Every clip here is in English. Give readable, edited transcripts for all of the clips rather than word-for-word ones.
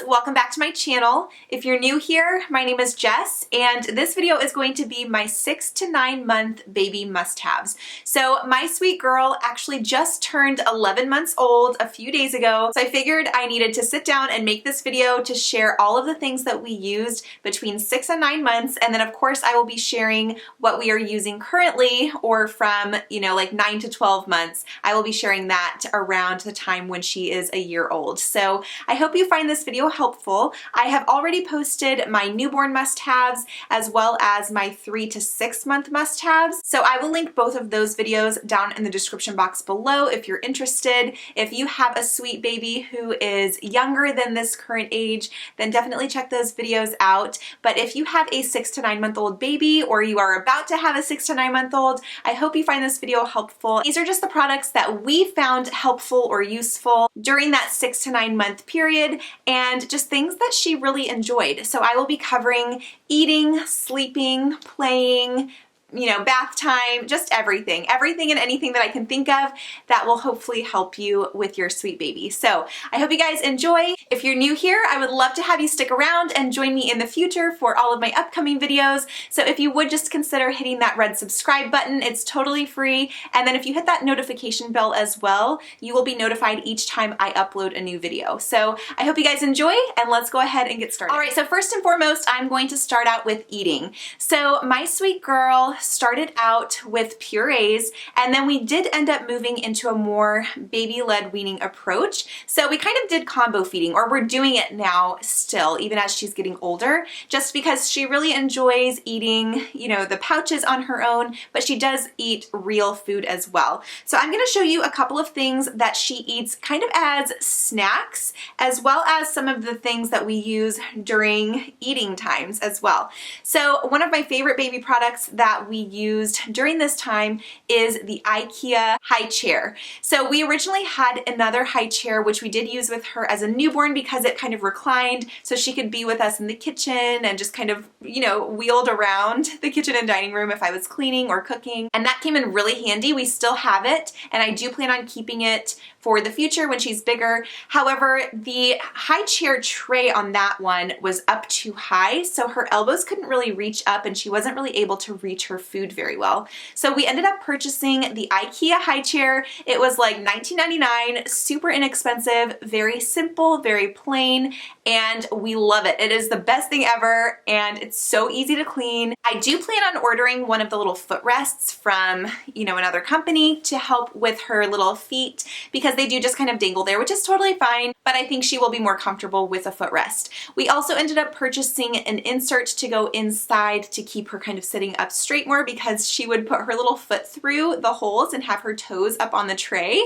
welcome back to my channel. If you're new here, my name is Jess, and this video is going to be my 6 to 9 month baby must-haves. So my sweet girl actually just turned 11 months old a few days ago, so I figured I needed to sit down and make this video to share all of the things that we used between 6 and 9 months, and then of course I will be sharing what we are using currently, or from, like 9 to 12 months. I will be sharing that around the time when she is a year old. So I hope you find this video helpful. I have already posted my newborn must-haves as well as my 3 to 6 month must-haves. So I will link both of those videos down in the description box below if you're interested. If you have a sweet baby who is younger than this current age, then definitely check those videos out. But if you have a 6 to 9 month old baby, or you are about to have a 6 to 9 month old, I hope you find this video helpful. These are just the products that we found helpful or useful during that 6 to 9 month period, and just things that she really enjoyed. So I will be covering eating, sleeping, playing, bath time, just everything and anything that I can think of that will hopefully help you with your sweet baby. So I hope you guys enjoy. If you're new here, I would love to have you stick around and join me in the future for all of my upcoming videos. So if you would just consider hitting that red subscribe button, it's totally free. And then if you hit that notification bell as well, you will be notified each time I upload a new video. So I hope you guys enjoy, and let's go ahead and get started. All right, so first and foremost, I'm going to start out with eating. So my sweet girl started out with purees, and then we did end up moving into a more baby-led weaning approach. So we kind of did combo feeding, or we're doing it now still, even as she's getting older, just because she really enjoys eating, the pouches on her own, but she does eat real food as well. So I'm gonna show you a couple of things that she eats kind of as snacks, as well as some of the things that we use during eating times as well. So one of my favorite baby products that we used during this time is the IKEA high chair. So we originally had another high chair, which we did use with her as a newborn because it kind of reclined so she could be with us in the kitchen and just kind of, wheeled around the kitchen and dining room if I was cleaning or cooking. And that came in really handy. We still have it, and I do plan on keeping it for the future when she's bigger. However, the high chair tray on that one was up too high, so her elbows couldn't really reach up and she wasn't really able to reach her food very well. So we ended up purchasing the IKEA high chair. It was like $19.99, super inexpensive, very simple, very plain, and we love it. It is the best thing ever, and it's so easy to clean. I do plan on ordering one of the little footrests from, another company to help with her little feet, because they do just kind of dangle there, which is totally fine, but I think she will be more comfortable with a footrest. We also ended up purchasing an insert to go inside to keep her kind of sitting up straight more, because she would put her little foot through the holes and have her toes up on the tray.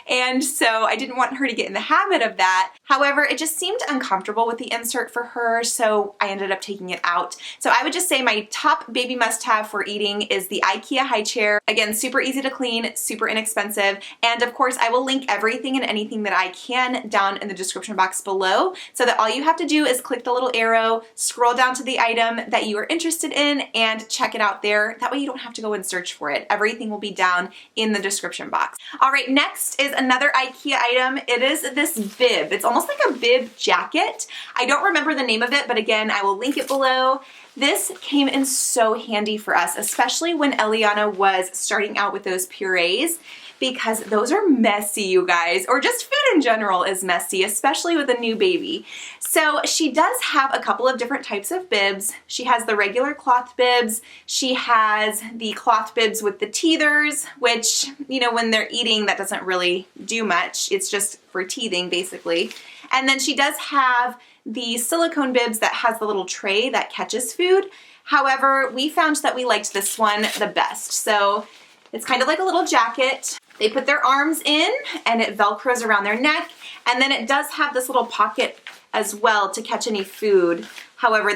And so I didn't want her to get in the habit of that. However, it just seemed uncomfortable with the insert for her, so I ended up taking it out. So I would just say my top baby must-have for eating is the IKEA high chair. Again, super easy to clean, super inexpensive, and of course I will link everything and anything that I can down in the description box below, so that all you have to do is click the little arrow, scroll down to the item that you are interested in, and check it out there. That way you don't have to go and search for it. Everything will be down in the description box. All right, next is another IKEA item. It is this bib. It's almost like a bib jacket. I don't remember the name of it, but again, I will link it below. This came in so handy for us, especially when Eliana was starting out with those purees, because those are messy, you guys, or just food in general is messy, especially with a new baby. So she does have a couple of different types of bibs. She has the regular cloth bibs. She has the cloth bibs with the teethers, which, when they're eating, that doesn't really do much. It's just for teething, basically. And then she does have the silicone bibs that has the little tray that catches food. However, we found that we liked this one the best. So it's kind of like a little jacket. They put their arms in and it velcros around their neck, and then it does have this little pocket as well to catch any food. However,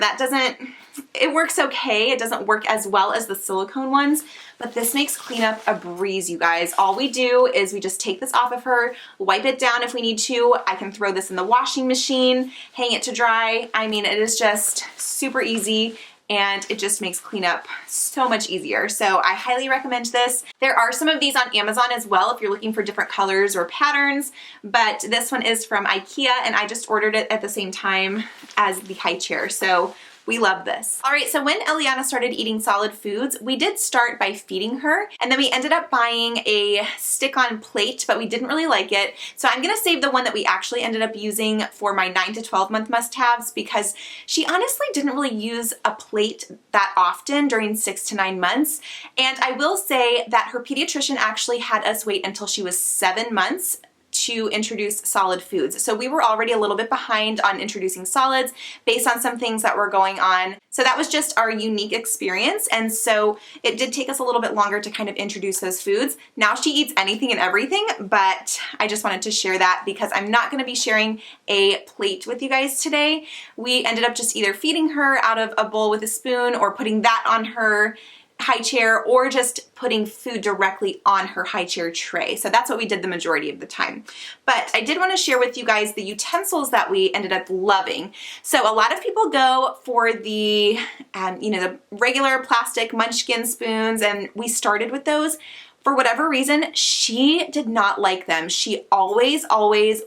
it works okay. It doesn't work as well as the silicone ones, but this makes cleanup a breeze, you guys. All we do is we just take this off of her, wipe it down if we need to. I can throw this in the washing machine, hang it to dry. I mean, it is just super easy and it just makes cleanup so much easier. So I highly recommend this. There are some of these on Amazon as well if you're looking for different colors or patterns, but this one is from IKEA and I just ordered it at the same time as the high chair. So we love this. All right, so when Eliana started eating solid foods, we did start by feeding her, and then we ended up buying a stick-on plate, but we didn't really like it. So I'm gonna save the one that we actually ended up using for my 9 to 12 month must-haves because she honestly didn't really use a plate that often during 6 to 9 months. And I will say that her pediatrician actually had us wait until she was 7 months to introduce solid foods. So we were already a little bit behind on introducing solids based on some things that were going on. So that was just our unique experience. And so it did take us a little bit longer to kind of introduce those foods. Now she eats anything and everything, but I just wanted to share that because I'm not gonna be sharing a plate with you guys today. We ended up just either feeding her out of a bowl with a spoon or putting that on her high chair or just putting food directly on her high chair tray. So that's what we did the majority of the time. But I did want to share with you guys the utensils that we ended up loving. So a lot of people go for the, the regular plastic munchkin spoons, and we started with those. For whatever reason, she did not like them. She always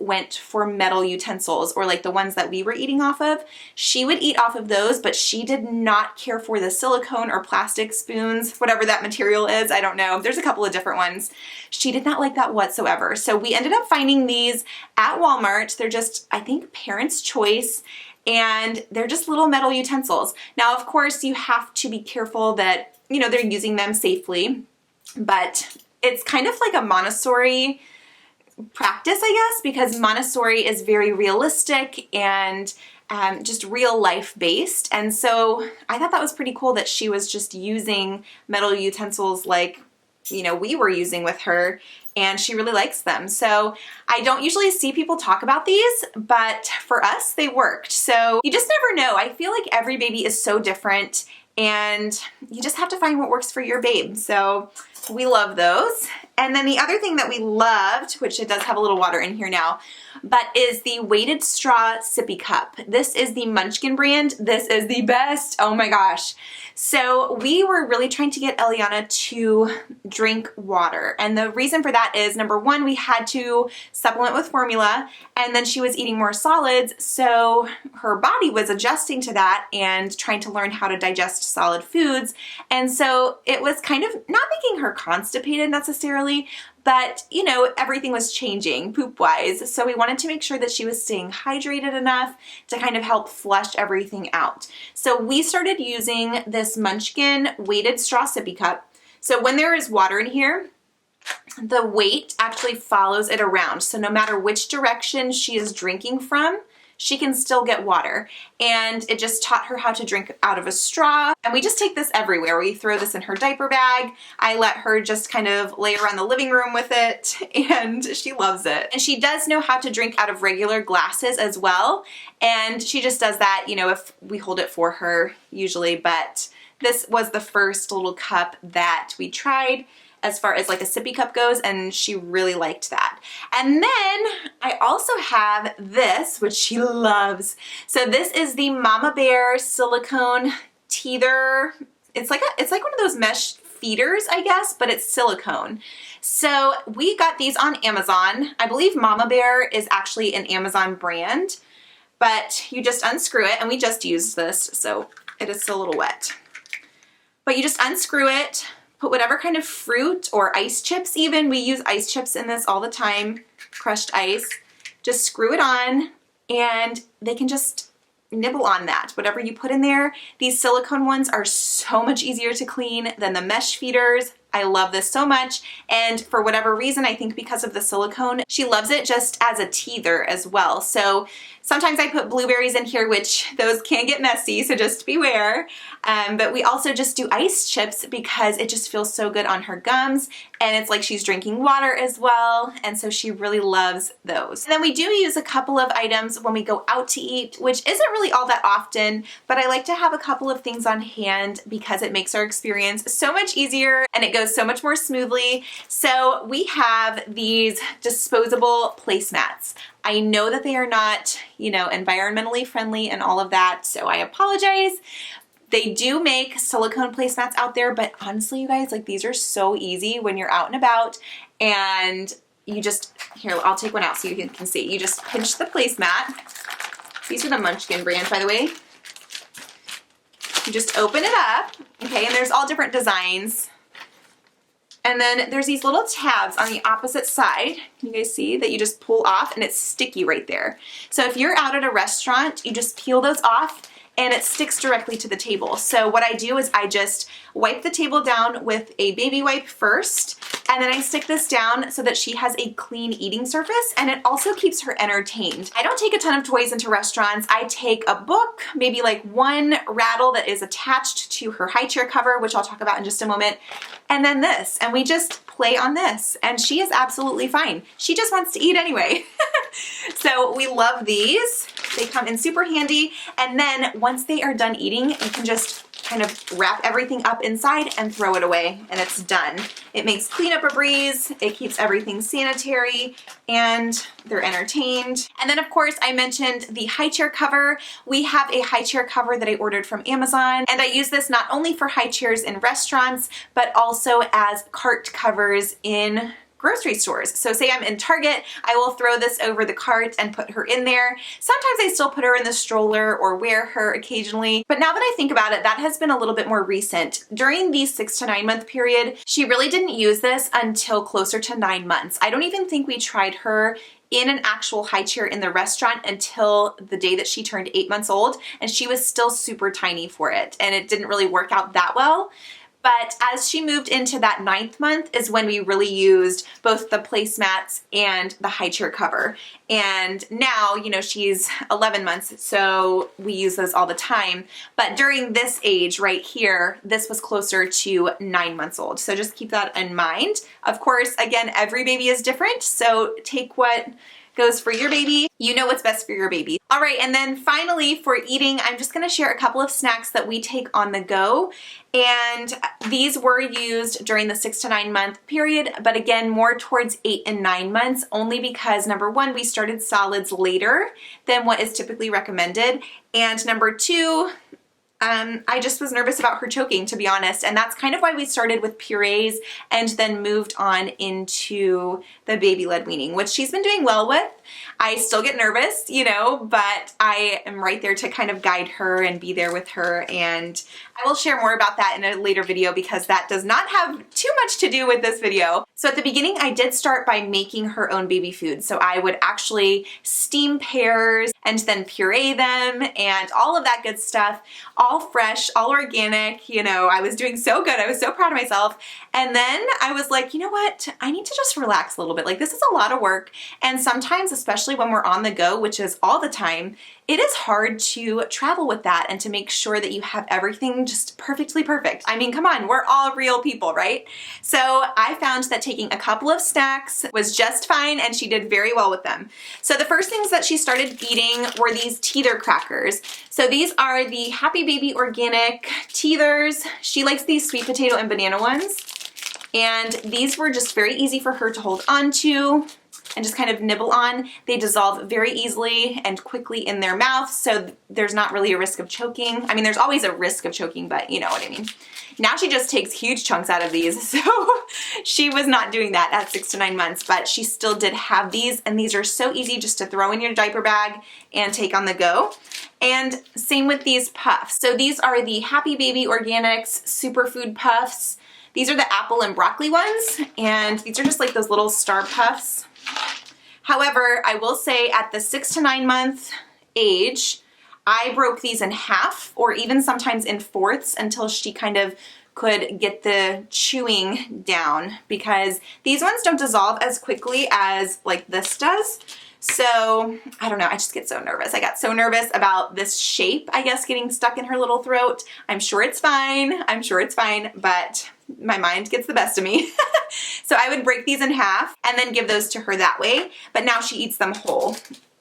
went for metal utensils, or like the ones that we were eating off of. She would eat off of those, but she did not care for the silicone or plastic spoons, whatever that material is, I don't know. There's a couple of different ones. She did not like that whatsoever. So we ended up finding these at Walmart. They're just, I think, Parents' Choice, and they're just little metal utensils. Now, of course, you have to be careful that, they're using them safely. But it's kind of like a Montessori practice, I guess, because Montessori is very realistic and just real life based. And so I thought that was pretty cool that she was just using metal utensils like, we were using with her, and she really likes them. So I don't usually see people talk about these, but for us, they worked. So you just never know. I feel like every baby is so different, and you just have to find what works for your babe. So we love those. And then the other thing that we loved, which it does have a little water in here now, but is the weighted straw sippy cup. This is the Munchkin brand. This is the best. Oh my gosh. So we were really trying to get Eliana to drink water. And the reason for that is, number one, we had to supplement with formula, and then she was eating more solids. So her body was adjusting to that and trying to learn how to digest solid foods. And so it was kind of not making her constipated necessarily, but everything was changing poop-wise. So we wanted to make sure that she was staying hydrated enough to kind of help flush everything out. So we started using this Munchkin weighted straw sippy cup. So when there is water in here, the weight actually follows it around. So no matter which direction she is drinking from, she can still get water. And it just taught her how to drink out of a straw. And we just take this everywhere. We throw this in her diaper bag. I let her just kind of lay around the living room with it, and she loves it. And she does know how to drink out of regular glasses as well. And she just does that, if we hold it for her usually. But this was the first little cup that we tried as far as like a sippy cup goes, and she really liked that. And then I also have this, which she loves. So this is the Mama Bear Silicone Teether. It's like one of those mesh feeders, I guess, but it's silicone. So we got these on Amazon. I believe Mama Bear is actually an Amazon brand, but you just unscrew it, and we just used this, so it is still a little wet. But you just unscrew it, put whatever kind of fruit or ice chips even. We use ice chips in this all the time, crushed ice. Just screw it on, and they can just nibble on that. Whatever you put in there. These silicone ones are so much easier to clean than the mesh feeders. I love this so much, and for whatever reason, I think because of the silicone, she loves it just as a teether as well. So sometimes I put blueberries in here, which those can get messy, so just beware. But we also just do ice chips because it just feels so good on her gums, and it's like she's drinking water as well, and so she really loves those. And then we do use a couple of items when we go out to eat, which isn't really all that often, but I like to have a couple of things on hand because it makes our experience so much easier, and it goes so much more smoothly. So we have these disposable placemats. I know that they are not, environmentally friendly and all of that, so I apologize. They do make silicone placemats out there, but honestly, you guys, like these are so easy when you're out and about and you just, here, I'll take one out so you can see. You just pinch the placemat. These are the Munchkin brand, by the way. You just open it up, okay, and there's all different designs. And then there's these little tabs on the opposite side. Can you guys see that you just pull off and it's sticky right there. So if you're out at a restaurant, you just peel those off and it sticks directly to the table. So what I do is I just wipe the table down with a baby wipe first, and then I stick this down so that she has a clean eating surface, and it also keeps her entertained. I don't take a ton of toys into restaurants. I take a book, maybe like one rattle that is attached to her high chair cover, which I'll talk about in just a moment, and then this, and we just play on this, and she is absolutely fine. She just wants to eat anyway. So we love these. They come in super handy, and then once they are done eating, you can just kind of wrap everything up inside and throw it away, and it's done. It makes cleanup a breeze, it keeps everything sanitary, and they're entertained. And then of course I mentioned the high chair cover. We have a high chair cover that I ordered from Amazon, and I use this not only for high chairs in restaurants, but also as cart covers in grocery stores. So say I'm in Target, I will throw this over the cart and put her in there. Sometimes I still put her in the stroller or wear her occasionally, but now that I think about it, that has been a little bit more recent. During the 6 to 9 month period, she really didn't use this until closer to 9 months. I don't even think we tried her in an actual high chair in the restaurant until the day that she turned 8 months old, and she was still super tiny for it, and it didn't really work out that well. But as she moved into that 9th month is when we really used both the placemats and the high chair cover. And now, you know, she's 11 months, so we use those all the time. But during this age right here, this was closer to 9 months old. So just keep that in mind. Of course, again, every baby is different, so take what goes for your baby. You know what's best for your baby. All right, and then finally for eating, I'm just gonna share a couple of snacks that we take on the go. And these were used during the 6 to 9 month period, but again, more towards 8 and 9 months, only because number one, we started solids later than what is typically recommended. And number two, I just was nervous about her choking, to be honest, and that's kind of why we started with purees and then moved on into the baby-led weaning, which she's been doing well with. I still get nervous, you know, but I am right there to kind of guide her and be there with her, and I will share more about that in a later video because that does not have too much to do with this video. So at the beginning, I did start by making her own baby food. So I would actually steam pears and then puree them and all of that good stuff, all fresh, all organic. You know, I was doing so good. I was so proud of myself. And then I was like, you know what? I need to just relax a little bit. Like, this is a lot of work. And sometimes, especially when we're on the go, which is all the time, it is hard to travel with that and to make sure that you have everything just perfectly perfect. I mean, come on, we're all real people, right? So I found that taking a couple of snacks was just fine, and she did very well with them. So the first things that she started eating were these teether crackers. So these are the Happy Baby Organic Teethers. She likes these sweet potato and banana ones. And these were just very easy for her to hold on to and just kind of nibble on. They dissolve very easily and quickly in their mouth, so there's not really a risk of choking. I mean, there's always a risk of choking, but you know what I mean. Now she just takes huge chunks out of these, so she was not doing that at 6 to 9 months, but she still did have these, and these are so easy just to throw in your diaper bag and take on the go. And same with these puffs. So these are the Happy Baby Organics Superfood Puffs. These are the apple and broccoli ones, and these are just like those little star puffs. However, I will say at the 6 to 9 month age, I broke these in half or even sometimes in fourths until she kind of could get the chewing down, because these ones don't dissolve as quickly as like this does. So I don't know, I just get so nervous. I got so nervous about this shape, I guess, getting stuck in her little throat. I'm sure it's fine. I'm sure it's fine, but my mind gets the best of me. So I would break these in half and then give those to her that way, but now she eats them whole.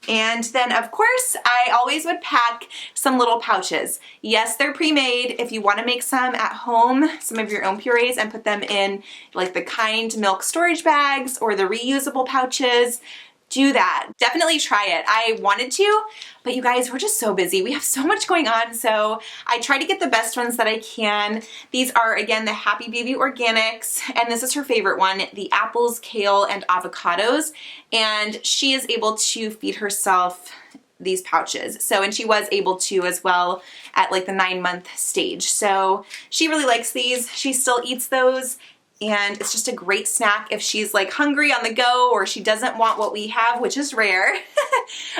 And then of course, I always would pack some little pouches. Yes, they're pre-made. If you want to make some at home, some of your own purees, and put them in like the Kind milk storage bags or the reusable pouches, do that. Definitely try it. I wanted to, but you guys, we're just so busy. We have so much going on, so I try to get the best ones that I can. These are, again, the Happy Baby Organics, and this is her favorite one, the apples, kale, and avocados, and she is able to feed herself these pouches. So, and she was able to as well at like the 9-month stage. So she really likes these. She still eats those. And it's just a great snack if she's like hungry on the go or she doesn't want what we have, which is rare.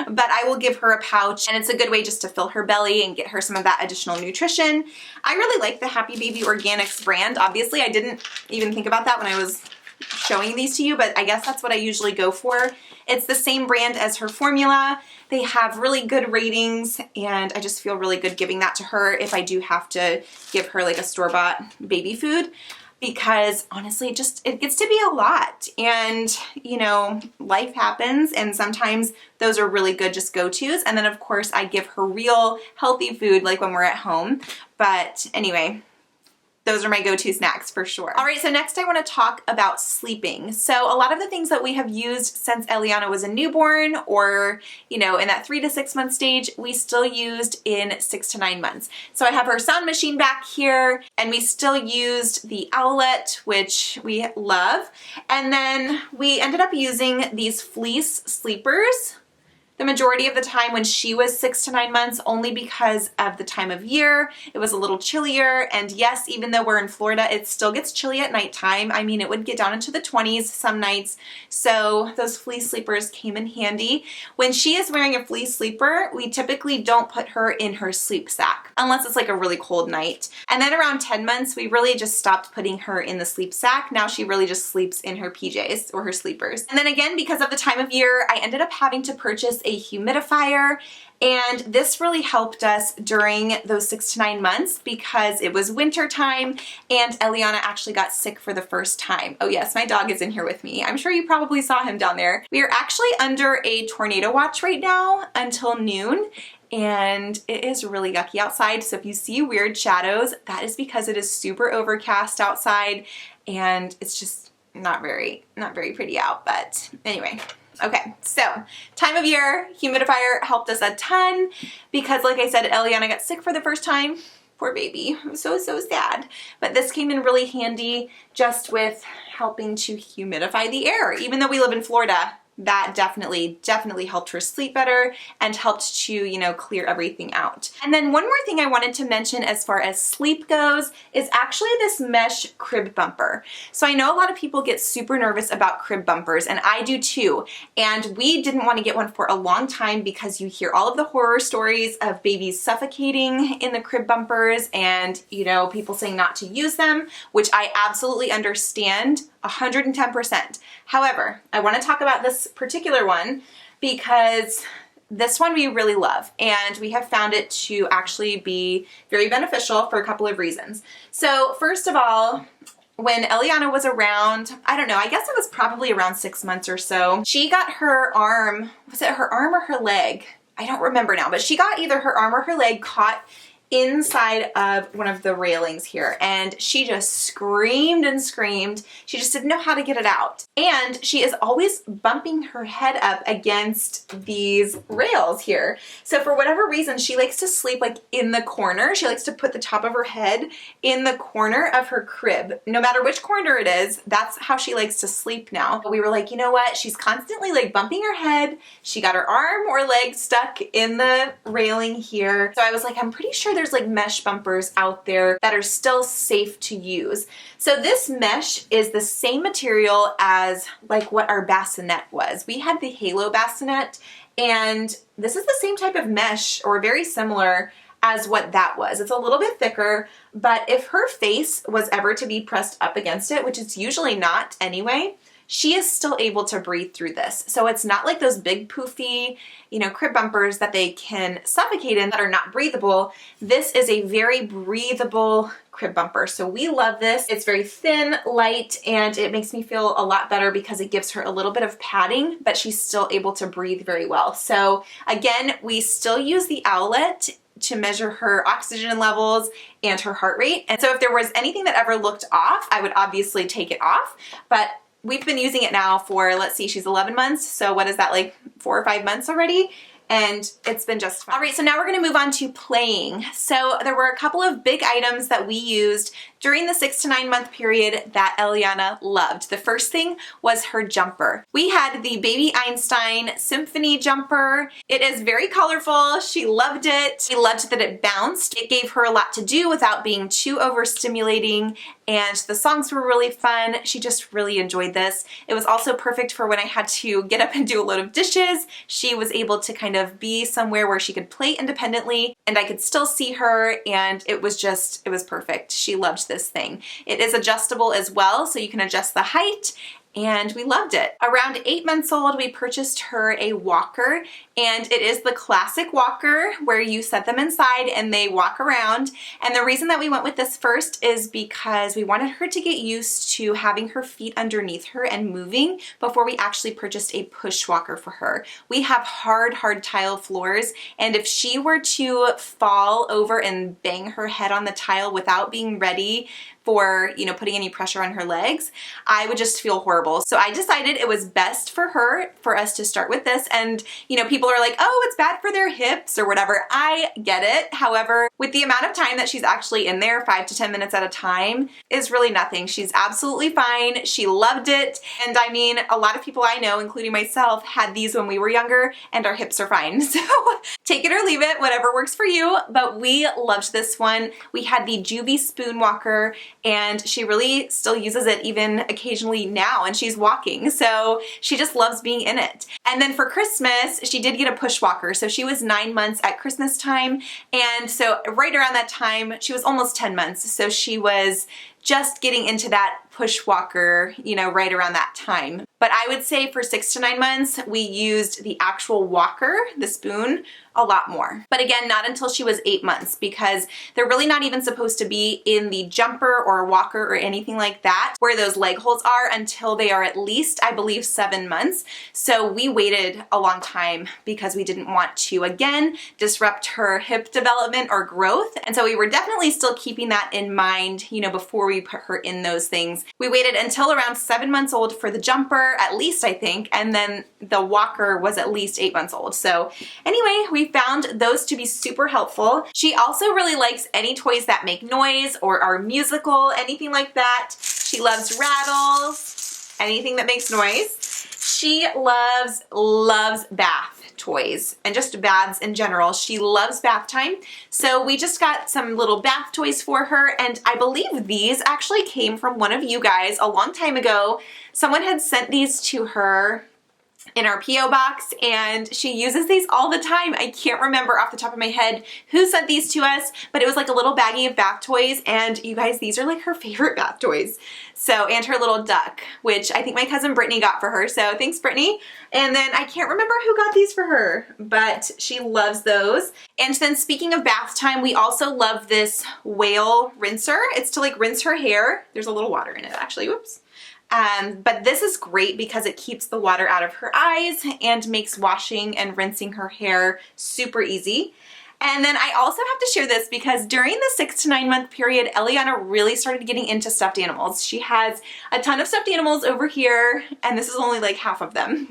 But I will give her a pouch, and it's a good way just to fill her belly and get her some of that additional nutrition. I really like the Happy Baby Organics brand. Obviously, I didn't even think about that when I was showing these to you, but I guess that's what I usually go for. It's the same brand as her formula. They have really good ratings, and I just feel really good giving that to her if I do have to give her like a store-bought baby food. Because honestly, it gets to be a lot, and you know, life happens, and sometimes those are really good just go-tos. And then of course I give her real healthy food like when we're at home. But anyway, those are my go-to snacks for sure. All right, so next I want to talk about sleeping. So a lot of the things that we have used since Eliana was a newborn, or you know, in that 3 to 6 month stage, we still used in 6 to 9 months. So I have her sound machine back here, and we still used the Owlet, which we love. And then we ended up using these fleece sleepers the majority of the time when she was 6 to 9 months, only because of the time of year. It was a little chillier, and yes, even though we're in Florida, it still gets chilly at nighttime. I mean, it would get down into the 20s some nights, so those fleece sleepers came in handy. When she is wearing a fleece sleeper, we typically don't put her in her sleep sack, unless it's like a really cold night. And then around 10 months, we really just stopped putting her in the sleep sack. Now she really just sleeps in her PJs or her sleepers. And then again, because of the time of year, I ended up having to purchase a humidifier, and this really helped us during those 6 to 9 months because it was winter time and Eliana actually got sick for the first time. Oh yes, my dog is in here with me. I'm sure you probably saw him down there. We are actually under a tornado watch right now until noon, and it is really yucky outside. So if you see weird shadows, that is because it is super overcast outside and it's just not very pretty out. But anyway. Okay, so time of year, humidifier helped us a ton because like I said, Eliana got sick for the first time. Poor baby, I'm so sad. But this came in really handy just with helping to humidify the air. Even though we live in Florida, that definitely helped her sleep better and helped to, you know, clear everything out. And then one more thing I wanted to mention as far as sleep goes is actually this mesh crib bumper. So I know a lot of people get super nervous about crib bumpers, and I do too. And we didn't want to get one for a long time because you hear all of the horror stories of babies suffocating in the crib bumpers and, you know, people saying not to use them, which I absolutely understand 110%. However, I want to talk about this particular one because this one we really love, and we have found it to actually be very beneficial for a couple of reasons. So first of all, when Eliana was around, I don't know, I guess it was probably around 6 months or so, she got her arm, was it her arm or her leg? I don't remember now, but she got either her arm or her leg caught inside of one of the railings here, and she just screamed and screamed. She just didn't know how to get it out. And she is always bumping her head up against these rails here. So for whatever reason, she likes to sleep like in the corner. She likes to put the top of her head in the corner of her crib. No matter which corner it is, that's how she likes to sleep now. We were like, you know what? She's constantly like bumping her head. She got her arm or leg stuck in the railing here. So I was like, I'm pretty sure there's like mesh bumpers out there that are still safe to use. So this mesh is the same material as like what our bassinet was. We had the Halo bassinet, and this is the same type of mesh, or very similar, as what that was. It's a little bit thicker, but if her face was ever to be pressed up against it, which it's usually not anyway, she is still able to breathe through this. So it's not like those big poofy, you know, crib bumpers that they can suffocate in that are not breathable. This is a very breathable crib bumper. So we love this. It's very thin, light, and it makes me feel a lot better because it gives her a little bit of padding, but she's still able to breathe very well. So again, we still use the Owlet to measure her oxygen levels and her heart rate. And so if there was anything that ever looked off, I would obviously take it off, but we've been using it now for, let's see, she's 11 months. So what is that, like 4 or 5 months already? And it's been just fun. All right, so now we're gonna move on to playing. So there were a couple of big items that we used during the 6 to 9 month period that Eliana loved. The first thing was her jumper. We had the Baby Einstein Symphony jumper. It is very colorful. She loved it. She loved that it bounced. It gave her a lot to do without being too overstimulating, and the songs were really fun. She just really enjoyed this. It was also perfect for when I had to get up and do a load of dishes. She was able to kind of be somewhere where she could play independently and I could still see her, and it was perfect. She loved this thing. It is adjustable as well, so you can adjust the height, and we loved it. Around 8 months old, we purchased her a walker, and it is the classic walker where you set them inside and they walk around. And the reason that we went with this first is because we wanted her to get used to having her feet underneath her and moving before we actually purchased a push walker for her. We have hard tile floors, and if she were to fall over and bang her head on the tile without being ready for, you know, putting any pressure on her legs, I would just feel horrible. So I decided it was best for her, for us to start with this. And, you know, people are like, oh, it's bad for their hips or whatever. I get it. However, with the amount of time that she's actually in there, 5 to 10 minutes at a time, is really nothing. She's absolutely fine. She loved it. And I mean, a lot of people I know, including myself, had these when we were younger, and our hips are fine. So take it or leave it, whatever works for you. But we loved this one. We had the Juby Spoon Walker, and she really still uses it even occasionally now, and she's walking. So she just loves being in it. And then for Christmas, she did get a push walker. So she was 9 months at Christmas time. And so right around that time, she was almost 10 months. So she was just getting into that push walker, you know, right around that time. But I would say for 6 to 9 months, we used the actual walker, the spoon, a lot more. But again, not until she was 8 months, because they're really not even supposed to be in the jumper or walker or anything like that where those leg holes are until they are at least, I believe, 7 months. So we waited a long time because we didn't want to, again, disrupt her hip development or growth. And so we were definitely still keeping that in mind, you know, before we put her in those things. We waited until around 7 months old for the jumper, at least, I think, and then the walker was at least 8 months old. So anyway, we found those to be super helpful. She also really likes any toys that make noise or are musical, anything like that. She loves rattles, anything that makes noise. She loves bath toys and just baths in general. She loves bath time. So we just got some little bath toys for her, and I believe these actually came from one of you guys a long time ago. Someone had sent these to her in our P.O. box, and she uses these all the time. I can't remember off the top of my head who sent these to us, but it was like a little baggie of bath toys, and you guys, these are like her favorite bath toys. So, and her little duck, which I think my cousin Brittany got for her, so thanks, Brittany. And then I can't remember who got these for her, but she loves those. And then speaking of bath time, we also love this whale rinser. It's to like rinse her hair. There's a little water in it, actually, whoops. But this is great because it keeps the water out of her eyes and makes washing and rinsing her hair super easy. And then I also have to share this because during the 6 to 9 month period, Eliana really started getting into stuffed animals. She has a ton of stuffed animals over here, and this is only like half of them.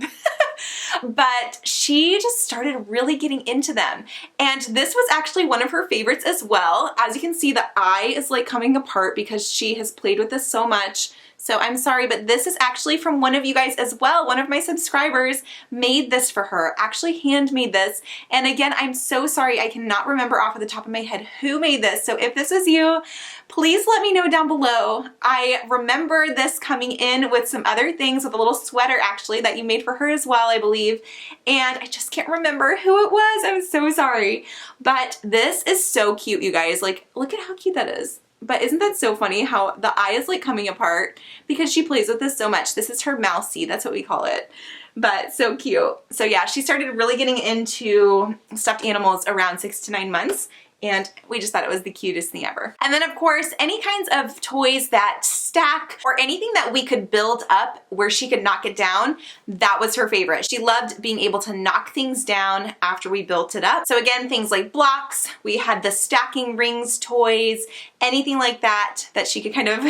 But she just started really getting into them. And this was actually one of her favorites as well. As you can see, the eye is like coming apart because she has played with this so much. So I'm sorry, but this is actually from one of you guys as well. One of my subscribers made this for her, actually handmade this. And again, I'm so sorry, I cannot remember off of the top of my head who made this. So if this is you, please let me know down below. I remember this coming in with some other things, with a little sweater actually that you made for her as well, I believe. And I just can't remember who it was. I'm so sorry. But this is so cute, you guys. Like, look at how cute that is. But isn't that so funny how the eye is like coming apart because she plays with this so much. This is her mousey, that's what we call it. But so cute. So yeah, she started really getting into stuffed animals around 6 to 9 months. And we just thought it was the cutest thing ever. And then of course, any kinds of toys that stack or anything that we could build up where she could knock it down, that was her favorite. She loved being able to knock things down after we built it up. So again, things like blocks, we had the stacking rings toys, anything like that that she could kind of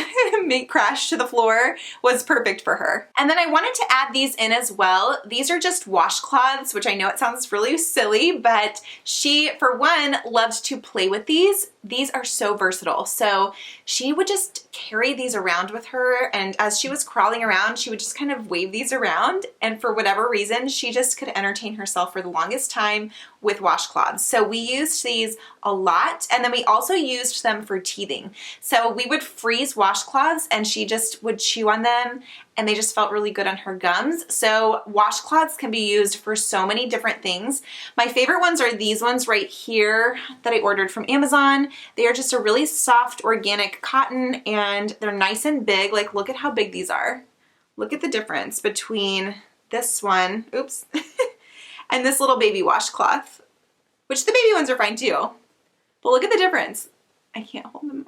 make crash to the floor was perfect for her. And then I wanted to add these in as well. These are just washcloths, which I know it sounds really silly, but she, for one, loves to play with these. These are so versatile. So she would just carry these around with her, and as she was crawling around, she would just kind of wave these around, and for whatever reason, she just could entertain herself for the longest time with washcloths. So we used these a lot, and then we also used them for teething. So we would freeze washcloths and she just would chew on them, and they just felt really good on her gums. So washcloths can be used for so many different things. My favorite ones are these ones right here that I ordered from Amazon. They are just a really soft organic cotton, and they're nice and big. Like, look at how big these are. Look at the difference between this one, oops, and this little baby washcloth, which the baby ones are fine too. But look at the difference. I can't hold them.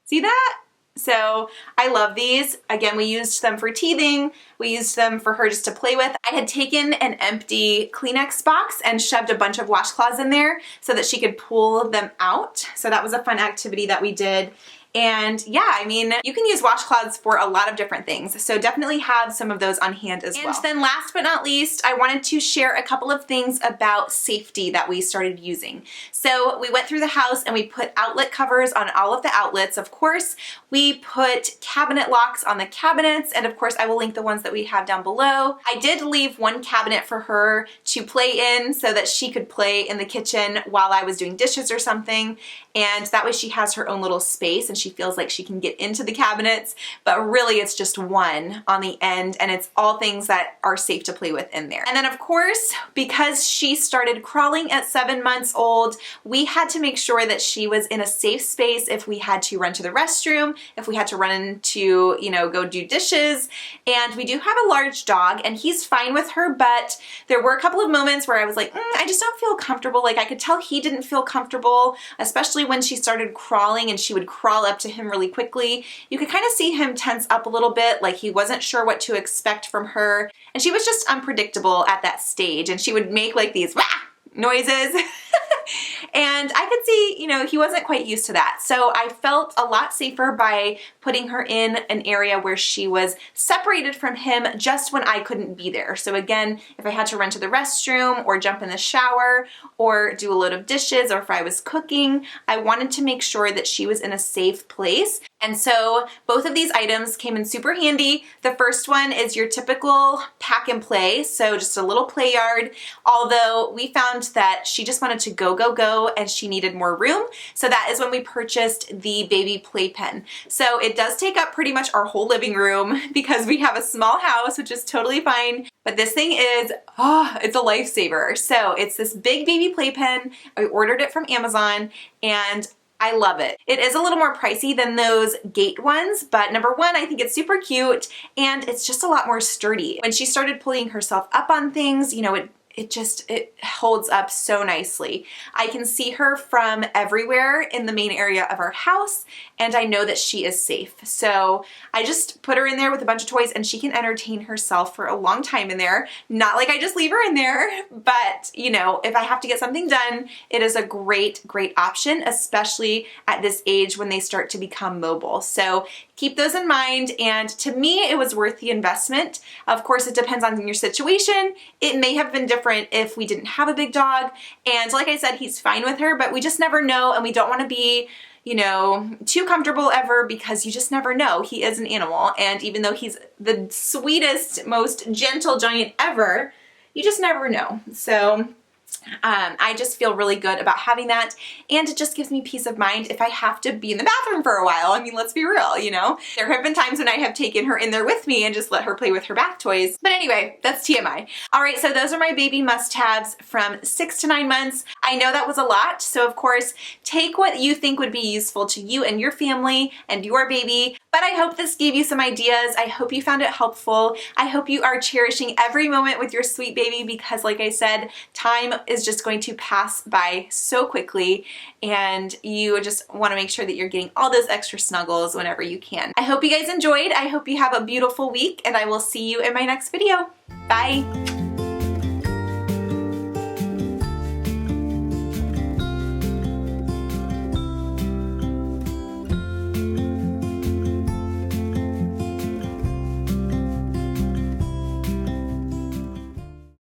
See that? So I love these. Again, we used them for teething. We used them for her just to play with. I had taken an empty Kleenex box and shoved a bunch of washcloths in there so that she could pull them out. So that was a fun activity that we did. And yeah, I mean, you can use washcloths for a lot of different things. So definitely have some of those on hand as well. And then last but not least, I wanted to share a couple of things about safety that we started using. So we went through the house and we put outlet covers on all of the outlets. Of course, we put cabinet locks on the cabinets. And of course, I will link the ones that we have down below. I did leave one cabinet for her to play in so that she could play in the kitchen while I was doing dishes or something. And that way she has her own little space and she feels like she can get into the cabinets, but really it's just one on the end, and it's all things that are safe to play with in there. And then of course, because she started crawling at 7 months old, we had to make sure that she was in a safe space if we had to run to the restroom, if we had to run into, you know, go do dishes. And we do have a large dog and he's fine with her, but there were a couple of moments where I was like, I just don't feel comfortable. Like I could tell he didn't feel comfortable, especially when she started crawling and she would crawl up to him really quickly. You could kind of see him tense up a little bit, like he wasn't sure what to expect from her. And she was just unpredictable at that stage, and she would make like these wah noises. And I could see, you know, he wasn't quite used to that. So I felt a lot safer by putting her in an area where she was separated from him just when I couldn't be there. So again, if I had to run to the restroom or jump in the shower or do a load of dishes, or if I was cooking, I wanted to make sure that she was in a safe place. And so both of these items came in super handy. The first one is your typical pack and play, so just a little play yard, although we found that she just wanted to go, and she needed more room. So that is when we purchased the baby playpen. So it does take up pretty much our whole living room because we have a small house, which is totally fine. But this thing is, it's a lifesaver. So it's this big baby playpen. I ordered it from Amazon and I love it. It is a little more pricey than those gate ones, but number one, I think it's super cute and it's just a lot more sturdy. When she started pulling herself up on things, you know, it holds up so nicely. I can see her from everywhere in the main area of our house, and I know that she is safe. So I just put her in there with a bunch of toys and she can entertain herself for a long time in there. Not like I just leave her in there, but you know, if I have to get something done, it is a great option, especially at this age when they start to become mobile. So keep those in mind, and to me, it was worth the investment. Of course, it depends on your situation. It may have been different if we didn't have a big dog, and like I said, he's fine with her, but we just never know, and we don't want to be, you know, too comfortable ever, because you just never know. He is an animal, and even though he's the sweetest, most gentle giant ever, you just never know. So I just feel really good about having that, and it just gives me peace of mind if I have to be in the bathroom for a while. I mean, let's be real, you know? There have been times when I have taken her in there with me and just let her play with her bath toys. But anyway, that's TMI. All right, so those are my baby must-haves from 6 to 9 months. I know that was a lot, so of course, take what you think would be useful to you and your family and your baby. But I hope this gave you some ideas. I hope you found it helpful. I hope you are cherishing every moment with your sweet baby, because like I said, time is just going to pass by so quickly, and you just want to make sure that you're getting all those extra snuggles whenever you can. I hope you guys enjoyed. I hope you have a beautiful week, and I will see you in my next video. Bye.